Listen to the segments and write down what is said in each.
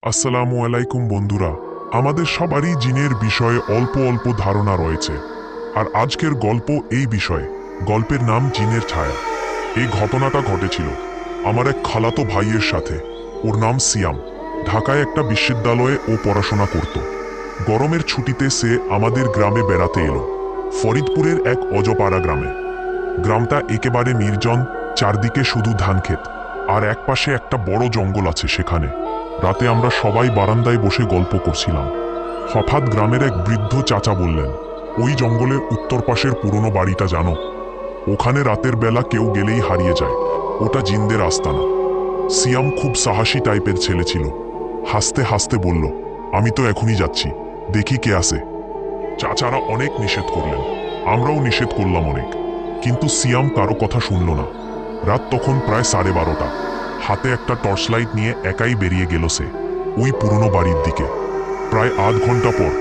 আসসালামু আলাইকুম বন্ধুরা। আমাদের সবারই জিনের বিষয়ে অল্প অল্প ধারণা রয়েছে, আর আজকের গল্প এই বিষয়ে। গল্পের নাম জিনের ছায়া। এই ঘটনাটা ঘটেছিল আমার এক খালাতো ভাইয়ের সাথে। ওর নাম সিয়াম। ঢাকায় একটা বিশ্ববিদ্যালয়ে ও পড়াশোনা করত। গরমের ছুটিতে সে আমাদের গ্রামে বেড়াতে এলো, ফরিদপুরের এক অজপাড়া গ্রামে। গ্রামটা একেবারে নির্জন, চারদিকে শুধু ধানক্ষেত, আর একপাশে একটা বড় জঙ্গল আছে। সেখানে রাতে আমরা সবাই বারান্দায় বসে গল্প করছিলাম। হঠাৎ গ্রামের এক বৃদ্ধ চাচা বললেন, ওই জঙ্গলের উত্তর পাশের পুরনো বাড়িটা জানো? ওখানে রাতের বেলা কেউ গেলেই হারিয়ে যায়। ওটা জিনদের আস্তানা। সিয়াম খুব সাহসী টাইপের ছেলে ছিল। হাসতে হাসতে বলল, আমি তো এখনই যাচ্ছি, দেখি কে আসে। চাচারা অনেক নিষেধ করলেন, আমরাও নিষেধ করলাম অনেক, কিন্তু সিয়াম কারো কথা শুনল না। রাত তখন প্রায় 12:30। হাতে একটা টর্চ লাইট নিয়ে একাই বেরিয়ে গেল সে ওই পুরনো বাড়ির দিকে। প্রায় আধ ঘন্টা পর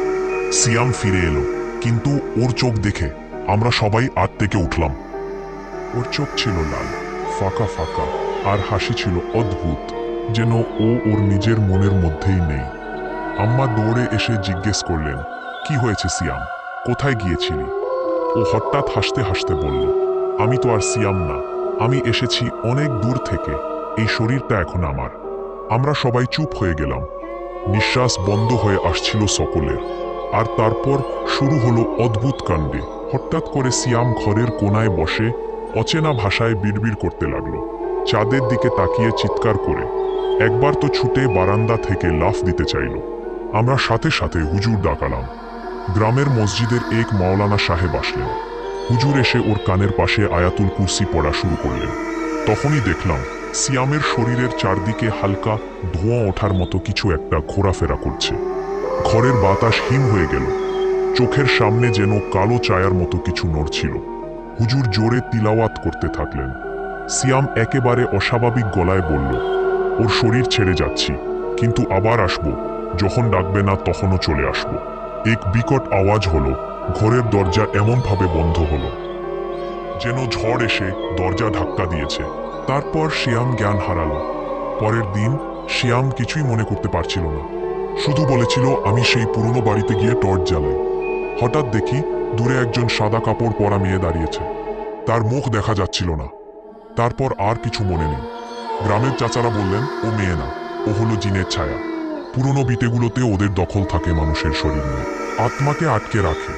সিয়াম ফিরে এলো, কিন্তু ওর চোখ দেখে আমরা সবাই আট থেকে উঠলাম। ওর চোখ ছিল লাল, ফাঁকা ফাঁকা, আর হাসি ছিল অদ্ভুত, যেন ও ওর নিজের মনের মধ্যেই নেই। আম্মা দৌড়ে এসে জিজ্ঞেস করলেন, কি হয়েছে সিয়াম, কোথায় গিয়েছিলি? ও হঠাৎ হাসতে হাসতে বলল, আমি তো আর সিয়াম না, আমি এসেছি অনেক দূর থেকে, এই শরীরটা এখন আমার। আমরা সবাই চুপ হয়ে গেলাম। নিঃশ্বাস বন্ধ হয়ে আসছিল সকলের। আর তারপর শুরু হলো অদ্ভুত কাণ্ডে। হঠাৎ করে সিয়াম ঘরের কোনায় বসে অচেনা ভাষায় বিড়বিড় করতে লাগলো, চাঁদের দিকে তাকিয়ে চিৎকার করে। একবার তো ছুটে বারান্দা থেকে লাফ দিতে চাইল। আমরা সাথে সাথে হুজুর ডাকালাম। গ্রামের মসজিদের এক মাওলানা সাহেব আসলেন। হুজুর এসে ওর কানের পাশে আয়াতুল কুরসি পড়া শুরু করলেন। তখনই দেখলাম সিয়ামের শরীরের চারদিকে হালকা ধোঁয়া ওঠার মতো কিছু একটা ঘোরাফেরা করছে। ঘরের বাতাস হিম হয়ে গেল। চোখের সামনে যেন কালো ছায়ার মতো কিছু নড়ছিল। হুজুর জোরে তিলাওয়াত করতে থাকলেন। সিয়াম একেবারে অস্বাভাবিক গলায় বলল, ওর শরীর ছেড়ে যাচ্ছি, কিন্তু আবার আসব, যখন ডাকবে না তখনও চলে আসব। এক বিকট আওয়াজ হলো। ঘরের দরজা এমনভাবে বন্ধ হলো যেন ঝড় এসে দরজা ধাক্কা দিয়েছে। তারপর সিয়াম জ্ঞান হারালো। পরের দিন সিয়াম কিছুই মনে করতে পারছিল না, শুধু বলেছিল, আমি সেই পুরনো বাড়িতে গিয়ে টর্চ জ্বালাই। হঠাৎ দেখি দূরে একজন সাদা কাপড় পরা মেয়ে দাঁড়িয়েছে। তার মুখ দেখা যাচ্ছিল না। তারপর আর কিছু মনে নেই। গ্রামের চাচারা বললেন, ও মেয়ে না, ও হলো জিনের ছায়া। পুরনো বিটেগুলোতে ওদের দখল থাকে মানুষের শরীর নিয়ে, আত্মাকে আটকে রাখে।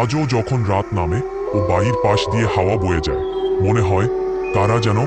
আজও যখন রাত নামে ও বাড়ির পাশ দিয়ে হাওয়া বয়ে যায়, মনে হয় তারা যেন